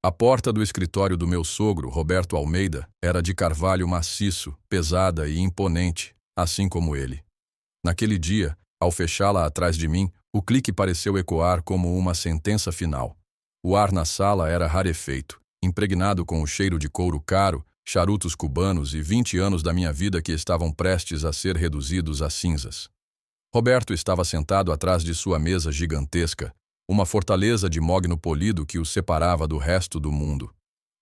A porta do escritório do meu sogro, Roberto Almeida, era de carvalho maciço, pesada e imponente, assim como ele. Naquele dia, ao fechá-la atrás de mim, o clique pareceu ecoar como uma sentença final. O ar na sala era rarefeito, impregnado com o cheiro de couro caro, charutos cubanos e 20 anos da minha vida que estavam prestes a ser reduzidos a cinzas. Roberto estava sentado atrás de sua mesa gigantesca, uma fortaleza de mogno polido que o separava do resto do mundo.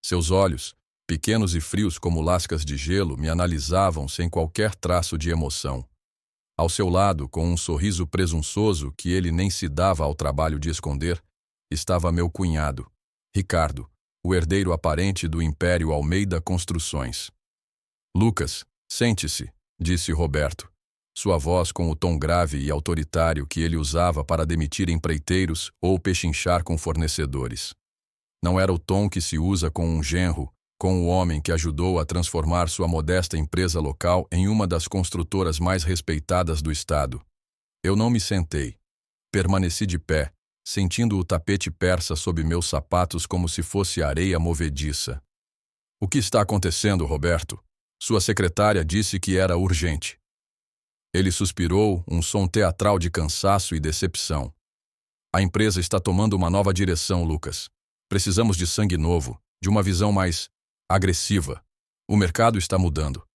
Seus olhos, pequenos e frios como lascas de gelo, me analisavam sem qualquer traço de emoção. Ao seu lado, com um sorriso presunçoso que ele nem se dava ao trabalho de esconder, estava meu cunhado, Ricardo, o herdeiro aparente do Império Almeida Construções. "Lucas, sente-se", disse Roberto, sua voz com o tom grave e autoritário que ele usava para demitir empreiteiros ou pechinchar com fornecedores. Não era o tom que se usa com um genro, com o homem que ajudou a transformar sua modesta empresa local em uma das construtoras mais respeitadas do estado. Eu não me sentei. Permaneci de pé, sentindo o tapete persa sob meus sapatos como se fosse areia movediça. "O que está acontecendo, Roberto? Sua secretária disse que era urgente." Ele suspirou, um som teatral de cansaço e decepção. "A empresa está tomando uma nova direção, Lucas. Precisamos de sangue novo, de uma visão mais agressiva. O mercado está mudando."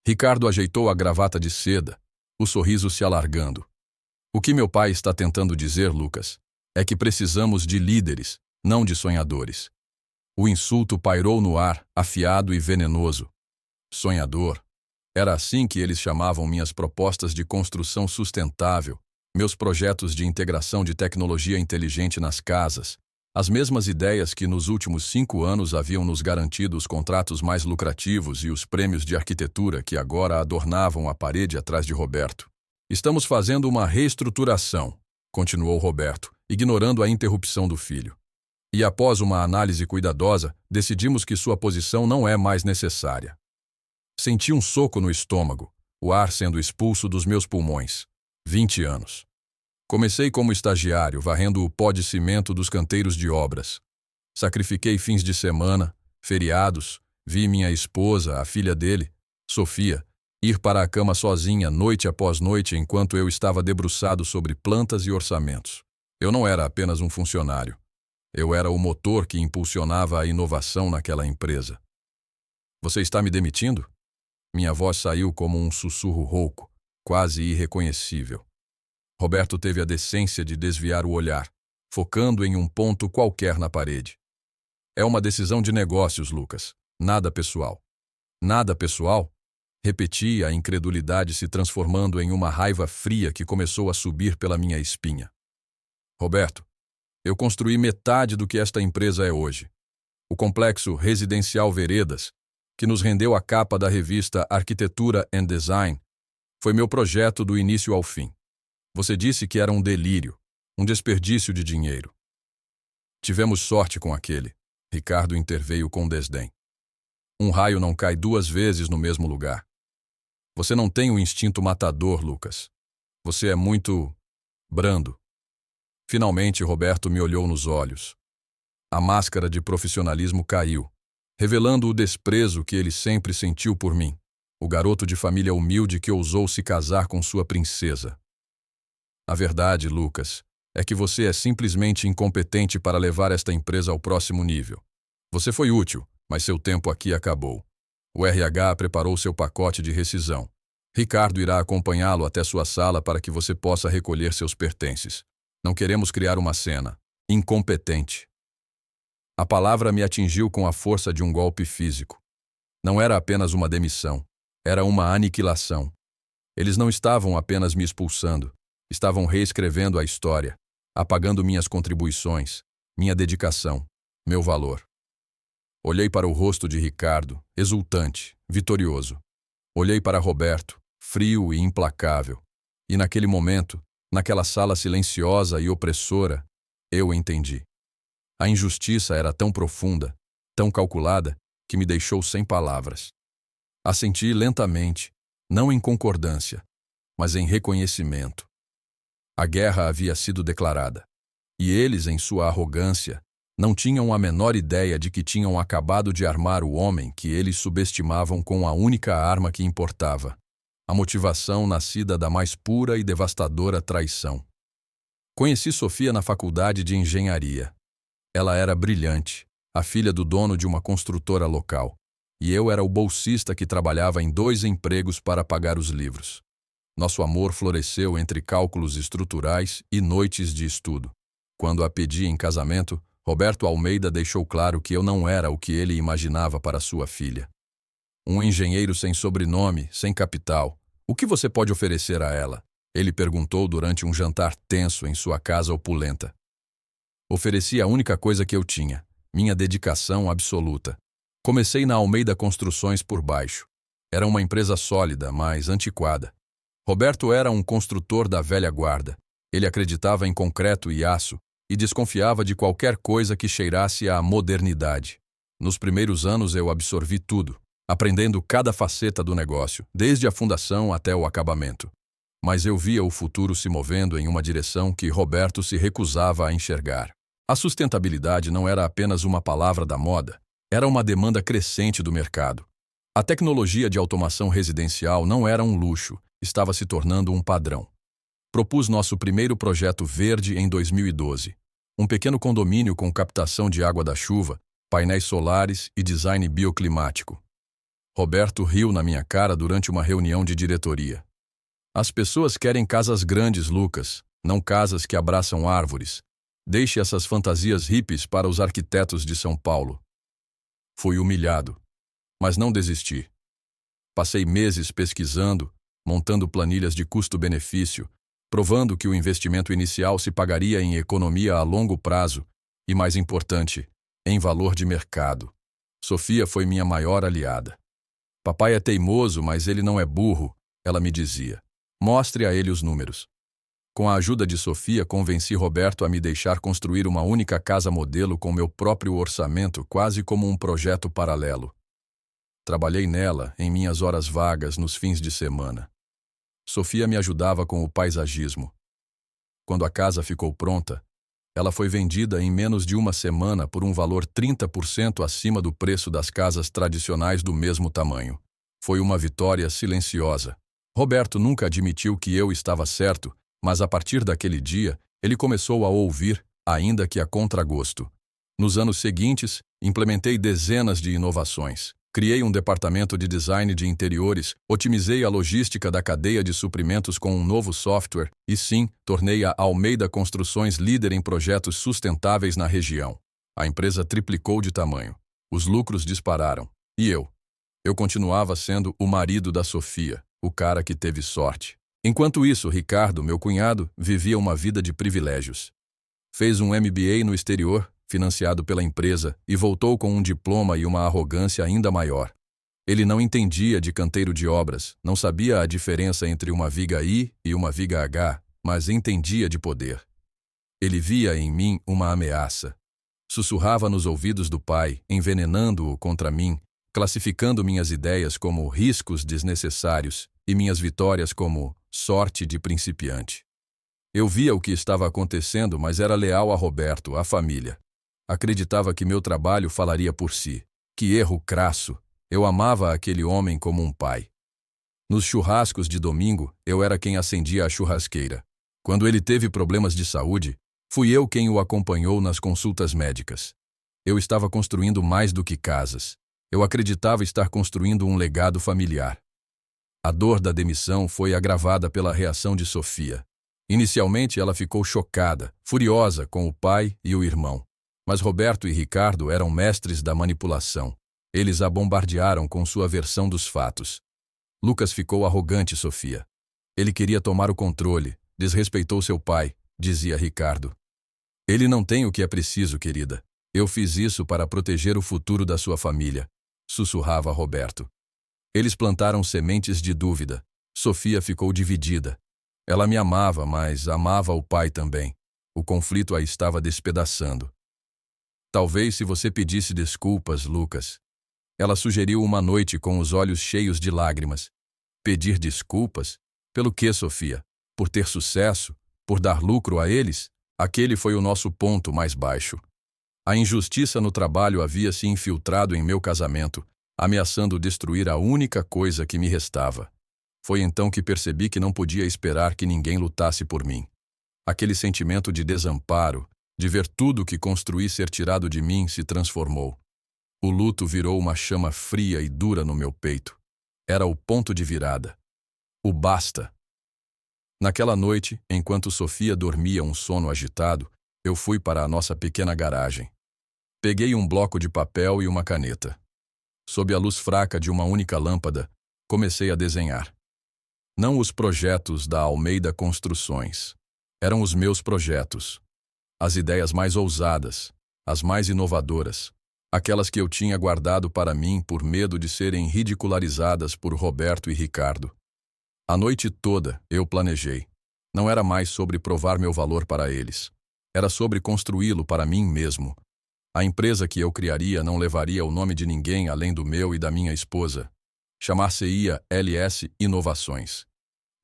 Ricardo ajeitou a gravata de seda, o sorriso se alargando. "O que meu pai está tentando dizer, Lucas, é que precisamos de líderes, não de sonhadores." O insulto pairou no ar, afiado e venenoso. Sonhador. Era assim que eles chamavam minhas propostas de construção sustentável, meus projetos de integração de tecnologia inteligente nas casas, as mesmas ideias que nos últimos 5 anos haviam nos garantido os contratos mais lucrativos e os prêmios de arquitetura que agora adornavam a parede atrás de Roberto. "Estamos fazendo uma reestruturação", continuou Roberto, ignorando a interrupção do filho. "E após uma análise cuidadosa, decidimos que sua posição não é mais necessária." Senti um soco no estômago, o ar sendo expulso dos meus pulmões. 20 anos. Comecei como estagiário, varrendo o pó de cimento dos canteiros de obras. Sacrifiquei fins de semana, feriados, vi minha esposa, a filha dele, Sofia, ir para a cama sozinha noite após noite enquanto eu estava debruçado sobre plantas e orçamentos. Eu não era apenas um funcionário. Eu era o motor que impulsionava a inovação naquela empresa. "Você está me demitindo?" Minha voz saiu como um sussurro rouco, quase irreconhecível. Roberto teve a decência de desviar o olhar, focando em um ponto qualquer na parede. "É uma decisão de negócios, Lucas. Nada pessoal." "Nada pessoal?" Repeti, a incredulidade se transformando em uma raiva fria que começou a subir pela minha espinha. "Roberto, eu construí metade do que esta empresa é hoje. O complexo residencial Veredas, que nos rendeu a capa da revista Arquitetura and Design, foi meu projeto do início ao fim. Você disse que era um delírio, um desperdício de dinheiro." "Tivemos sorte com aquele", Ricardo interveio com desdém. "Um raio não cai 2 vezes no mesmo lugar. Você não tem o instinto matador, Lucas. Você é muito brando." Finalmente, Roberto me olhou nos olhos. A máscara de profissionalismo caiu, revelando o desprezo que ele sempre sentiu por mim, o garoto de família humilde que ousou se casar com sua princesa. "A verdade, Lucas, é que você é simplesmente incompetente para levar esta empresa ao próximo nível. Você foi útil, mas seu tempo aqui acabou. O RH preparou seu pacote de rescisão. Ricardo irá acompanhá-lo até sua sala para que você possa recolher seus pertences. Não queremos criar uma cena. Incompetente." A palavra me atingiu com a força de um golpe físico. Não era apenas uma demissão, era uma aniquilação. Eles não estavam apenas me expulsando, estavam reescrevendo a história, apagando minhas contribuições, minha dedicação, meu valor. Olhei para o rosto de Ricardo, exultante, vitorioso. Olhei para Roberto, frio e implacável. E naquele momento, naquela sala silenciosa e opressora, eu entendi. A injustiça era tão profunda, tão calculada, que me deixou sem palavras. Assenti lentamente, não em concordância, mas em reconhecimento. A guerra havia sido declarada, e eles, em sua arrogância, Não tinham a menor ideia de que tinham acabado de armar o homem que eles subestimavam com a única arma que importava: a motivação nascida da mais pura e devastadora traição. Conheci Sofia na faculdade de engenharia. Ela era brilhante, a filha do dono de uma construtora local, e eu era o bolsista que trabalhava em 2 empregos para pagar os livros. Nosso amor floresceu entre cálculos estruturais e noites de estudo. Quando a pedi em casamento, Roberto Almeida deixou claro que eu não era o que ele imaginava para sua filha. Um engenheiro sem sobrenome, sem capital. O que você pode oferecer a ela? Ele perguntou durante um jantar tenso em sua casa opulenta. Ofereci a única coisa que eu tinha, minha dedicação absoluta. Comecei na Almeida Construções por baixo. Era uma empresa sólida, mas antiquada. Roberto era um construtor da velha guarda. Ele acreditava em concreto e aço e desconfiava de qualquer coisa que cheirasse à modernidade. Nos primeiros anos eu absorvi tudo, aprendendo cada faceta do negócio, desde a fundação até o acabamento. Mas eu via o futuro se movendo em uma direção que Roberto se recusava a enxergar. A sustentabilidade não era apenas uma palavra da moda, era uma demanda crescente do mercado. A tecnologia de automação residencial não era um luxo, estava se tornando um padrão. Propus nosso primeiro projeto verde em 2012. Um pequeno condomínio com captação de água da chuva, painéis solares e design bioclimático. Roberto riu na minha cara durante uma reunião de diretoria. As pessoas querem casas grandes, Lucas, não casas que abraçam árvores. Deixe essas fantasias hippies para os arquitetos de São Paulo. Fui humilhado, mas não desisti. Passei meses pesquisando, montando planilhas de custo-benefício, provando que o investimento inicial se pagaria em economia a longo prazo e, mais importante, em valor de mercado. Sofia foi minha maior aliada. Papai é teimoso, mas ele não é burro, ela me dizia. Mostre a ele os números. Com a ajuda de Sofia, convenci Roberto a me deixar construir uma única casa modelo com meu próprio orçamento, quase como um projeto paralelo. Trabalhei nela em minhas horas vagas nos fins de semana. Sofia me ajudava com o paisagismo. Quando a casa ficou pronta, ela foi vendida em menos de uma semana por um valor 30% acima do preço das casas tradicionais do mesmo tamanho. Foi uma vitória silenciosa. Roberto nunca admitiu que eu estava certo, mas a partir daquele dia, ele começou a ouvir, ainda que a contragosto. Nos anos seguintes, implementei dezenas de inovações. Criei um departamento de design de interiores, otimizei a logística da cadeia de suprimentos com um novo software e, sim, tornei a Almeida Construções líder em projetos sustentáveis na região. A empresa triplicou de tamanho. Os lucros dispararam. E eu? Eu continuava sendo o marido da Sofia, o cara que teve sorte. Enquanto isso, Ricardo, meu cunhado, vivia uma vida de privilégios. Fez um MBA no exterior, financiado pela empresa, e voltou com um diploma e uma arrogância ainda maior. Ele não entendia de canteiro de obras, não sabia a diferença entre uma viga I e uma viga H, mas entendia de poder. Ele via em mim uma ameaça. Sussurrava nos ouvidos do pai, envenenando-o contra mim, classificando minhas ideias como riscos desnecessários e minhas vitórias como sorte de principiante. Eu via o que estava acontecendo, mas era leal a Roberto, à família. Acreditava que meu trabalho falaria por si. Que erro crasso! Eu amava aquele homem como um pai. Nos churrascos de domingo, eu era quem acendia a churrasqueira. Quando ele teve problemas de saúde, fui eu quem o acompanhou nas consultas médicas. Eu estava construindo mais do que casas. Eu acreditava estar construindo um legado familiar. A dor da demissão foi agravada pela reação de Sofia. Inicialmente, ela ficou chocada, furiosa com o pai e o irmão. Mas Roberto e Ricardo eram mestres da manipulação. Eles a bombardearam com sua versão dos fatos. Lucas ficou arrogante, Sofia. Ele queria tomar o controle, desrespeitou seu pai, dizia Ricardo. Ele não tem o que é preciso, querida. Eu fiz isso para proteger o futuro da sua família, sussurrava Roberto. Eles plantaram sementes de dúvida. Sofia ficou dividida. Ela me amava, mas amava o pai também. O conflito a estava despedaçando. Talvez se você pedisse desculpas, Lucas. Ela sugeriu uma noite com os olhos cheios de lágrimas. Pedir desculpas? Pelo quê, Sofia? Por ter sucesso? Por dar lucro a eles? Aquele foi o nosso ponto mais baixo. A injustiça no trabalho havia se infiltrado em meu casamento, ameaçando destruir a única coisa que me restava. Foi então que percebi que não podia esperar que ninguém lutasse por mim. Aquele sentimento de desamparo, de ver tudo o que construí ser tirado de mim, se transformou. O luto virou uma chama fria e dura no meu peito. Era o ponto de virada. O basta. Naquela noite, enquanto Sofia dormia um sono agitado, eu fui para a nossa pequena garagem. Peguei um bloco de papel e uma caneta. Sob a luz fraca de uma única lâmpada, comecei a desenhar. Não os projetos da Almeida Construções. Eram os meus projetos. As ideias mais ousadas, as mais inovadoras, aquelas que eu tinha guardado para mim por medo de serem ridicularizadas por Roberto e Ricardo. A noite toda eu planejei. Não era mais sobre provar meu valor para eles. Era sobre construí-lo para mim mesmo. A empresa que eu criaria não levaria o nome de ninguém além do meu e da minha esposa. Chamar-se-ia LS Inovações.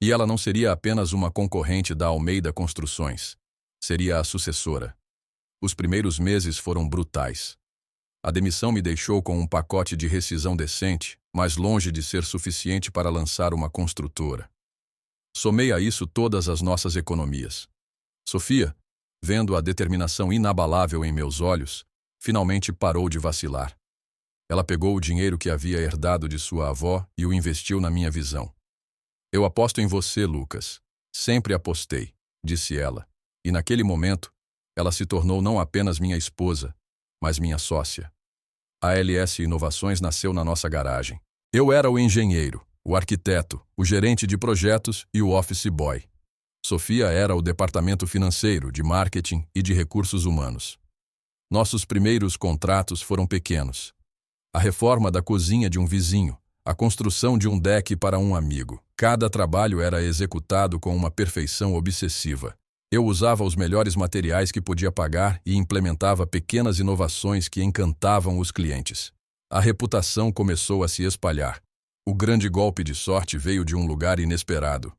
E ela não seria apenas uma concorrente da Almeida Construções. Seria a sucessora. Os primeiros meses foram brutais. A demissão me deixou com um pacote de rescisão decente, mas longe de ser suficiente para lançar uma construtora. Somei a isso todas as nossas economias. Sofia, vendo a determinação inabalável em meus olhos, finalmente parou de vacilar. Ela pegou o dinheiro que havia herdado de sua avó e o investiu na minha visão. Eu aposto em você, Lucas. Sempre apostei, disse ela. E naquele momento, ela se tornou não apenas minha esposa, mas minha sócia. A LS Inovações nasceu na nossa garagem. Eu era o engenheiro, o arquiteto, o gerente de projetos e o office boy. Sofia era o departamento financeiro, de marketing e de recursos humanos. Nossos primeiros contratos foram pequenos. A reforma da cozinha de um vizinho, a construção de um deck para um amigo. Cada trabalho era executado com uma perfeição obsessiva. Eu usava os melhores materiais que podia pagar e implementava pequenas inovações que encantavam os clientes. A reputação começou a se espalhar. O grande golpe de sorte veio de um lugar inesperado.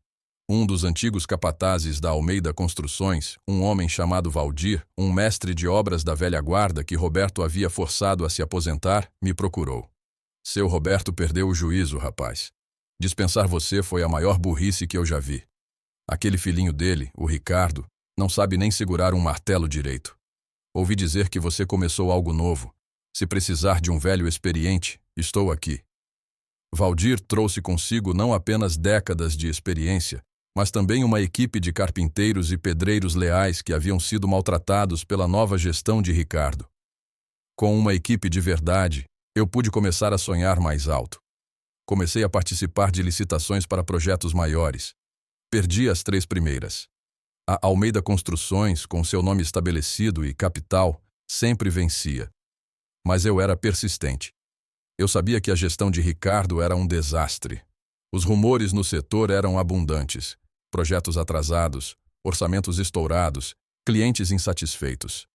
Um dos antigos capatazes da Almeida Construções, um homem chamado Valdir, um mestre de obras da velha guarda que Roberto havia forçado a se aposentar, me procurou. Seu Roberto perdeu o juízo, rapaz. Dispensar você foi a maior burrice que eu já vi. Aquele filhinho dele, o Ricardo, não sabe nem segurar um martelo direito. Ouvi dizer que você começou algo novo. Se precisar de um velho experiente, estou aqui. Valdir trouxe consigo não apenas décadas de experiência, mas também uma equipe de carpinteiros e pedreiros leais que haviam sido maltratados pela nova gestão de Ricardo. Com uma equipe de verdade, eu pude começar a sonhar mais alto. Comecei a participar de licitações para projetos maiores. Perdi as 3 primeiras. A Almeida Construções, com seu nome estabelecido e capital, sempre vencia. Mas eu era persistente. Eu sabia que a gestão de Ricardo era um desastre. Os rumores no setor eram abundantes. Projetos atrasados, orçamentos estourados, clientes insatisfeitos.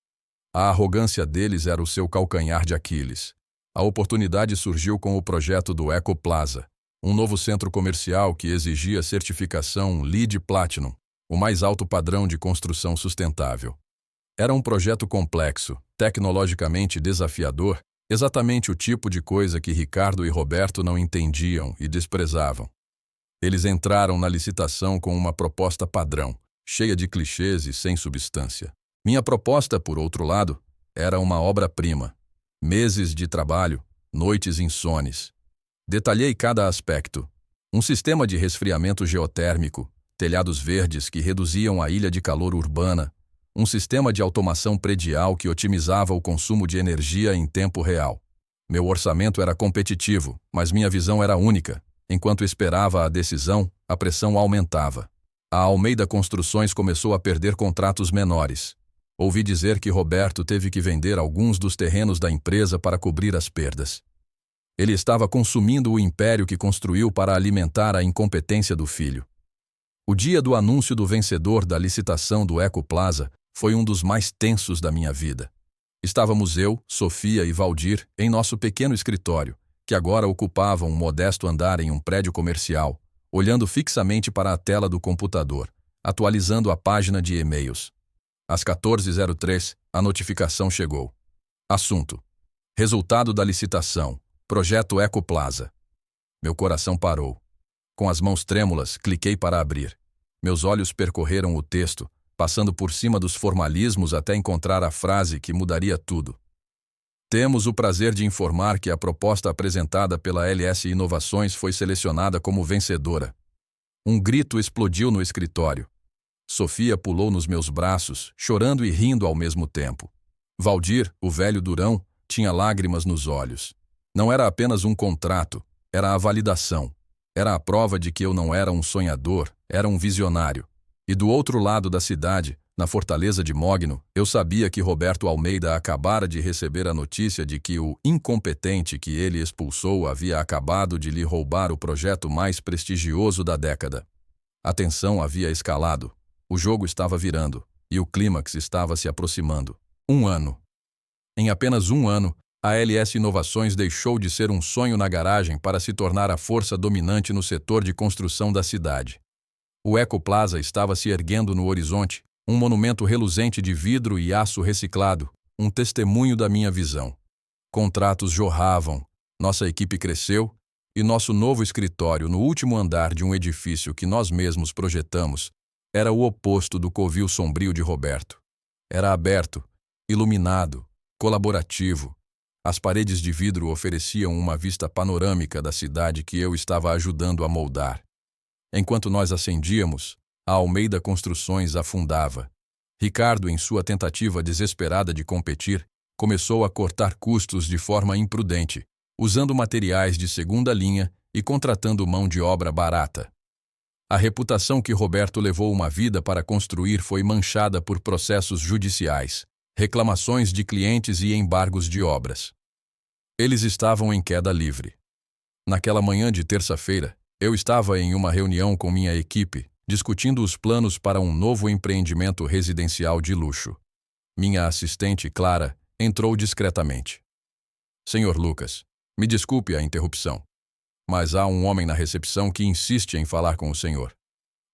A arrogância deles era o seu calcanhar de Aquiles. A oportunidade surgiu com o projeto do Eco Plaza, um novo centro comercial que exigia certificação LEED Platinum, o mais alto padrão de construção sustentável. Era um projeto complexo, tecnologicamente desafiador, exatamente o tipo de coisa que Ricardo e Roberto não entendiam e desprezavam. Eles entraram na licitação com uma proposta padrão, cheia de clichês e sem substância. Minha proposta, por outro lado, era uma obra-prima. Meses de trabalho, noites insones. Detalhei cada aspecto. Um sistema de resfriamento geotérmico, telhados verdes que reduziam a ilha de calor urbana, um sistema de automação predial que otimizava o consumo de energia em tempo real. Meu orçamento era competitivo, mas minha visão era única. Enquanto esperava a decisão, a pressão aumentava. A Almeida Construções começou a perder contratos menores. Ouvi dizer que Roberto teve que vender alguns dos terrenos da empresa para cobrir as perdas. Ele estava consumindo o império que construiu para alimentar a incompetência do filho. O dia do anúncio do vencedor da licitação do Eco Plaza foi um dos mais tensos da minha vida. Estávamos eu, Sofia e Valdir em nosso pequeno escritório, que agora ocupava um modesto andar em um prédio comercial, olhando fixamente para a tela do computador, atualizando a página de e-mails. Às 14h03, a notificação chegou. Assunto: resultado da licitação. Projeto Ecoplaza. Meu coração parou. Com as mãos trêmulas, cliquei para abrir. Meus olhos percorreram o texto, passando por cima dos formalismos até encontrar a frase que mudaria tudo. Temos o prazer de informar que a proposta apresentada pela LS Inovações foi selecionada como vencedora. Um grito explodiu no escritório. Sofia pulou nos meus braços, chorando e rindo ao mesmo tempo. Valdir, o velho durão, tinha lágrimas nos olhos. Não era apenas um contrato, era a validação. Era a prova de que eu não era um sonhador, era um visionário. E do outro lado da cidade, na fortaleza de Mogno, eu sabia que Roberto Almeida acabara de receber a notícia de que o incompetente que ele expulsou havia acabado de lhe roubar o projeto mais prestigioso da década. A tensão havia escalado, o jogo estava virando, e o clímax estava se aproximando. 1 ano. Em apenas 1 ano, a LS Inovações deixou de ser um sonho na garagem para se tornar a força dominante no setor de construção da cidade. O Ecoplaza estava se erguendo no horizonte, um monumento reluzente de vidro e aço reciclado, um testemunho da minha visão. Contratos jorravam, nossa equipe cresceu, e nosso novo escritório no último andar de um edifício que nós mesmos projetamos era o oposto do covil sombrio de Roberto. Era aberto, iluminado, colaborativo. As paredes de vidro ofereciam uma vista panorâmica da cidade que eu estava ajudando a moldar. Enquanto nós ascendíamos, a Almeida Construções afundava. Ricardo, em sua tentativa desesperada de competir, começou a cortar custos de forma imprudente, usando materiais de segunda linha e contratando mão de obra barata. A reputação que Roberto levou uma vida para construir foi manchada por processos judiciais, reclamações de clientes e embargos de obras. Eles estavam em queda livre. Naquela manhã de terça-feira, eu estava em uma reunião com minha equipe, discutindo os planos para um novo empreendimento residencial de luxo. Minha assistente, Clara, entrou discretamente. Senhor Lucas, me desculpe a interrupção, mas há um homem na recepção que insiste em falar com o senhor.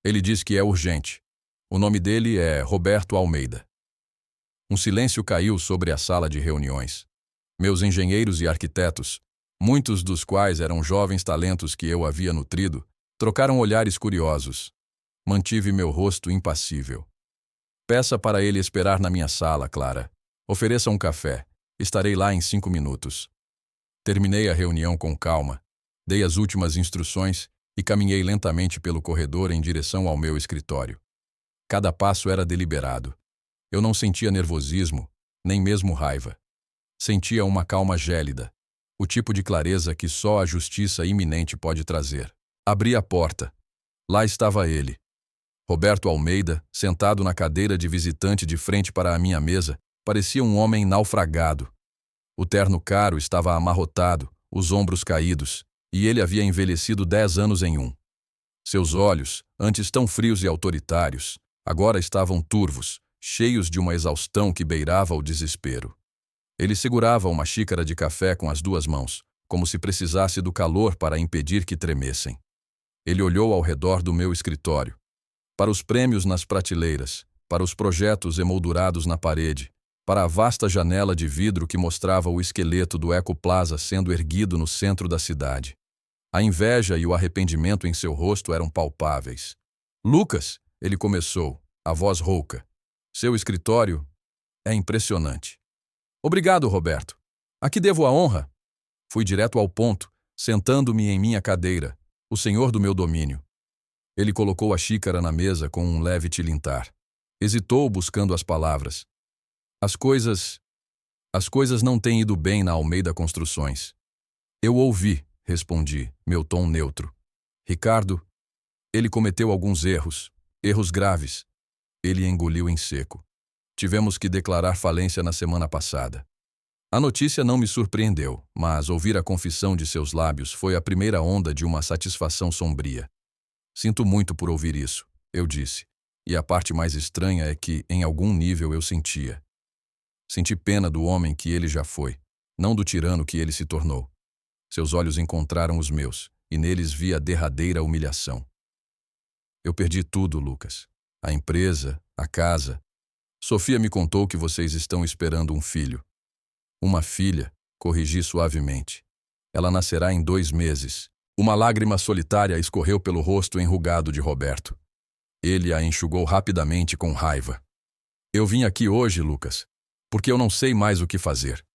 Ele diz que é urgente. O nome dele é Roberto Almeida. Um silêncio caiu sobre a sala de reuniões. Meus engenheiros e arquitetos, muitos dos quais eram jovens talentos que eu havia nutrido, trocaram olhares curiosos. Mantive meu rosto impassível. Peça para ele esperar na minha sala, Clara. Ofereça um café. Estarei lá em 5 minutos. Terminei a reunião com calma. Dei as últimas instruções e caminhei lentamente pelo corredor em direção ao meu escritório. Cada passo era deliberado. Eu não sentia nervosismo, nem mesmo raiva. Sentia uma calma gélida, o tipo de clareza que só a justiça iminente pode trazer. Abri a porta. Lá estava ele. Roberto Almeida, sentado na cadeira de visitante de frente para a minha mesa, parecia um homem naufragado. O terno caro estava amarrotado, os ombros caídos, e ele havia envelhecido 10 anos em um. Seus olhos, antes tão frios e autoritários, agora estavam turvos, cheios de uma exaustão que beirava o desespero. Ele segurava uma xícara de café com as 2 mãos, como se precisasse do calor para impedir que tremessem. Ele olhou ao redor do meu escritório, para os prêmios nas prateleiras, para os projetos emoldurados na parede, para a vasta janela de vidro que mostrava o esqueleto do Ecoplaza sendo erguido no centro da cidade. A inveja e o arrependimento em seu rosto eram palpáveis. Lucas, ele começou, a voz rouca. Seu escritório é impressionante. Obrigado, Roberto. A que devo a honra? Fui direto ao ponto, sentando-me em minha cadeira, o senhor do meu domínio. Ele colocou a xícara na mesa com um leve tilintar. Hesitou buscando as palavras. As coisas não têm ido bem na Almeida Construções. Eu ouvi, respondi, meu tom neutro. Ricardo, ele cometeu alguns erros graves. Ele engoliu em seco. Tivemos que declarar falência na semana passada. A notícia não me surpreendeu, mas ouvir a confissão de seus lábios foi a primeira onda de uma satisfação sombria. Sinto muito por ouvir isso, eu disse, e a parte mais estranha é que, em algum nível, eu sentia. Senti pena do homem que ele já foi, não do tirano que ele se tornou. Seus olhos encontraram os meus, e neles vi a derradeira humilhação. Eu perdi tudo, Lucas. A empresa, a casa. Sofia me contou que vocês estão esperando um filho. Uma filha, corrigi suavemente. Ela nascerá em 2 meses. Uma lágrima solitária escorreu pelo rosto enrugado de Roberto. Ele a enxugou rapidamente com raiva. Eu vim aqui hoje, Lucas, porque eu não sei mais o que fazer.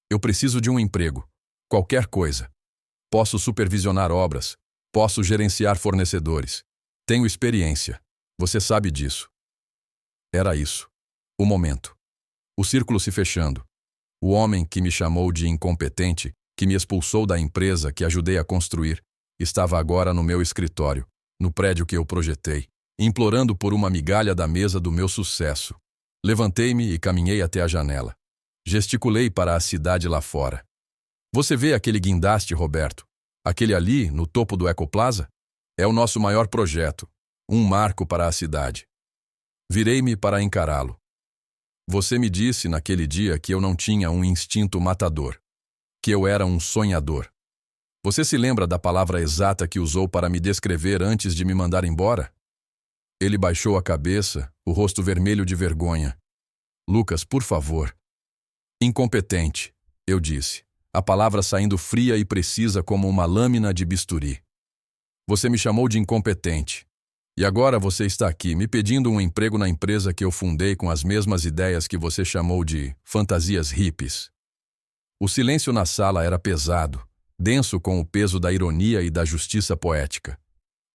Eu preciso de um emprego. Qualquer coisa. Posso supervisionar obras. Posso gerenciar fornecedores. Tenho experiência. Você sabe disso. Era isso. O momento. O círculo se fechando. O homem que me chamou de incompetente, que me expulsou da empresa que ajudei a construir, estava agora no meu escritório, no prédio que eu projetei, implorando por uma migalha da mesa do meu sucesso. Levantei-me e caminhei até a janela. Gesticulei para a cidade lá fora. Você vê aquele guindaste, Roberto? Aquele ali, no topo do Ecoplaza? É o nosso maior projeto. Um marco para a cidade. Virei-me para encará-lo. Você me disse naquele dia que eu não tinha um instinto matador. Que eu era um sonhador. Você se lembra da palavra exata que usou para me descrever antes de me mandar embora? Ele baixou a cabeça, o rosto vermelho de vergonha. Lucas, por favor. Incompetente, eu disse, a palavra saindo fria e precisa como uma lâmina de bisturi. Você me chamou de incompetente. E agora você está aqui me pedindo um emprego na empresa que eu fundei com as mesmas ideias que você chamou de fantasias hippies. O silêncio na sala era pesado, denso com o peso da ironia e da justiça poética.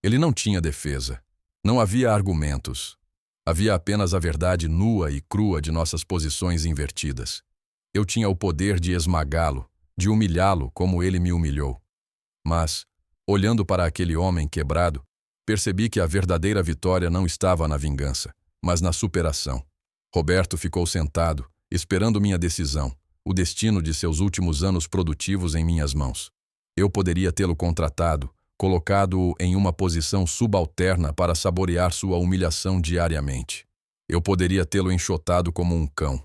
Ele não tinha defesa. Não havia argumentos. Havia apenas a verdade nua e crua de nossas posições invertidas. Eu tinha o poder de esmagá-lo, de humilhá-lo como ele me humilhou. Mas, olhando para aquele homem quebrado, percebi que a verdadeira vitória não estava na vingança, mas na superação. Roberto ficou sentado, esperando minha decisão, o destino de seus últimos anos produtivos em minhas mãos. Eu poderia tê-lo contratado, colocado-o em uma posição subalterna para saborear sua humilhação diariamente. Eu poderia tê-lo enxotado como um cão.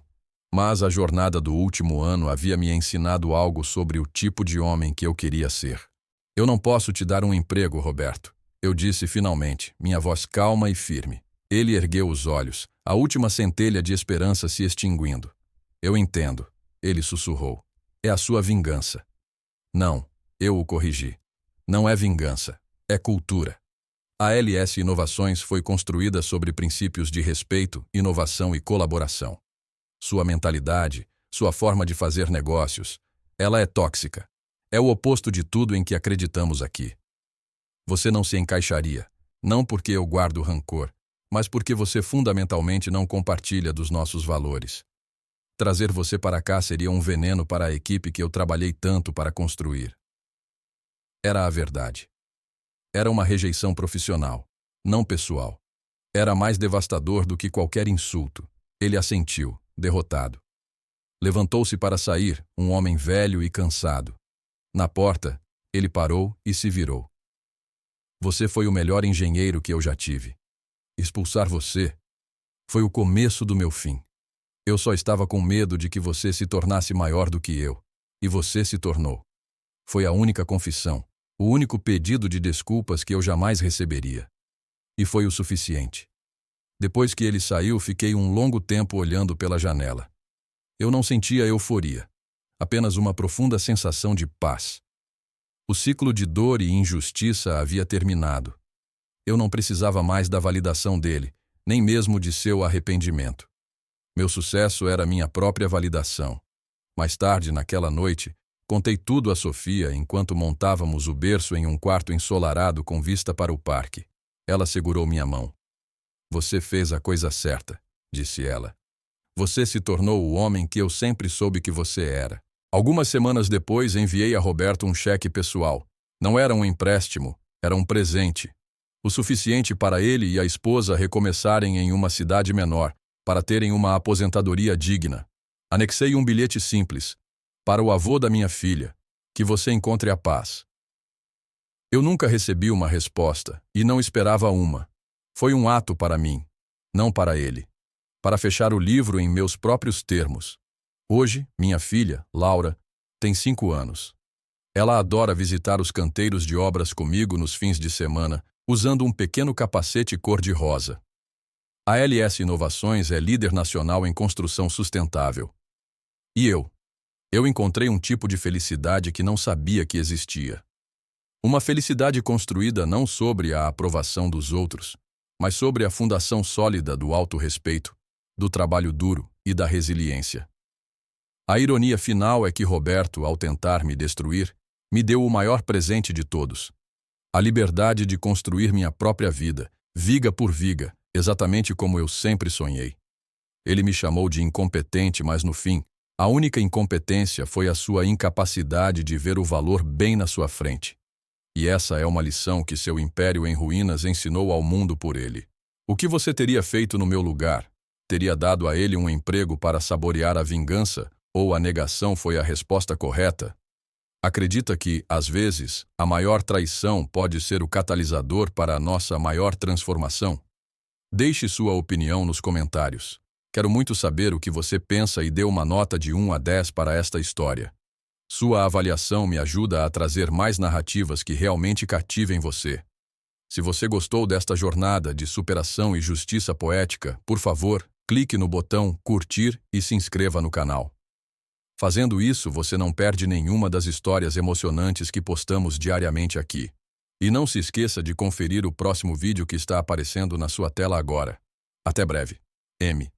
Mas a jornada do último ano havia me ensinado algo sobre o tipo de homem que eu queria ser. Eu não posso te dar um emprego, Roberto. Eu disse finalmente, minha voz calma e firme. Ele ergueu os olhos, a última centelha de esperança se extinguindo. Eu entendo, ele sussurrou. É a sua vingança. Não, eu o corrigi. Não é vingança, é cultura. A LS Inovações foi construída sobre princípios de respeito, inovação e colaboração. Sua mentalidade, sua forma de fazer negócios, ela é tóxica. É o oposto de tudo em que acreditamos aqui. Você não se encaixaria, não porque eu guardo rancor, mas porque você fundamentalmente não compartilha dos nossos valores. Trazer você para cá seria um veneno para a equipe que eu trabalhei tanto para construir. Era a verdade. Era uma rejeição profissional, não pessoal. Era mais devastador do que qualquer insulto. Ele assentiu, derrotado. Levantou-se para sair, um homem velho e cansado. Na porta, ele parou e se virou. Você foi o melhor engenheiro que eu já tive. Expulsar você foi o começo do meu fim. Eu só estava com medo de que você se tornasse maior do que eu. E você se tornou. Foi a única confissão, o único pedido de desculpas que eu jamais receberia. E foi o suficiente. Depois que ele saiu, fiquei um longo tempo olhando pela janela. Eu não sentia euforia, apenas uma profunda sensação de paz. O ciclo de dor e injustiça havia terminado. Eu não precisava mais da validação dele, nem mesmo de seu arrependimento. Meu sucesso era minha própria validação. Mais tarde, naquela noite, contei tudo a Sofia enquanto montávamos o berço em um quarto ensolarado com vista para o parque. Ela segurou minha mão. Você fez a coisa certa, disse ela. Você se tornou o homem que eu sempre soube que você era. Algumas semanas depois, enviei a Roberto um cheque pessoal. Não era um empréstimo, era um presente. O suficiente para ele e a esposa recomeçarem em uma cidade menor, para terem uma aposentadoria digna. Anexei um bilhete simples. Para o avô da minha filha. Que você encontre a paz. Eu nunca recebi uma resposta, e não esperava uma. Foi um ato para mim, não para ele. Para fechar o livro em meus próprios termos. Hoje, minha filha, Laura, tem 5 anos. Ela adora visitar os canteiros de obras comigo nos fins de semana, usando um pequeno capacete cor-de-rosa. A LS Inovações é líder nacional em construção sustentável. E eu? Eu encontrei um tipo de felicidade que não sabia que existia. Uma felicidade construída não sobre a aprovação dos outros, mas sobre a fundação sólida do autorrespeito, do trabalho duro e da resiliência. A ironia final é que Roberto, ao tentar me destruir, me deu o maior presente de todos: a liberdade de construir minha própria vida, viga por viga, exatamente como eu sempre sonhei. Ele me chamou de incompetente, mas no fim, a única incompetência foi a sua incapacidade de ver o valor bem na sua frente. E essa é uma lição que seu império em ruínas ensinou ao mundo por ele. O que você teria feito no meu lugar? Teria dado a ele um emprego para saborear a vingança, ou a negação foi a resposta correta? Acredita que, às vezes, a maior traição pode ser o catalisador para a nossa maior transformação? Deixe sua opinião nos comentários. Quero muito saber o que você pensa e dê uma nota de 1 a 10 para esta história. Sua avaliação me ajuda a trazer mais narrativas que realmente cativem você. Se você gostou desta jornada de superação e justiça poética, por favor, clique no botão curtir e se inscreva no canal. Fazendo isso, você não perde nenhuma das histórias emocionantes que postamos diariamente aqui. E não se esqueça de conferir o próximo vídeo que está aparecendo na sua tela agora. Até breve. M.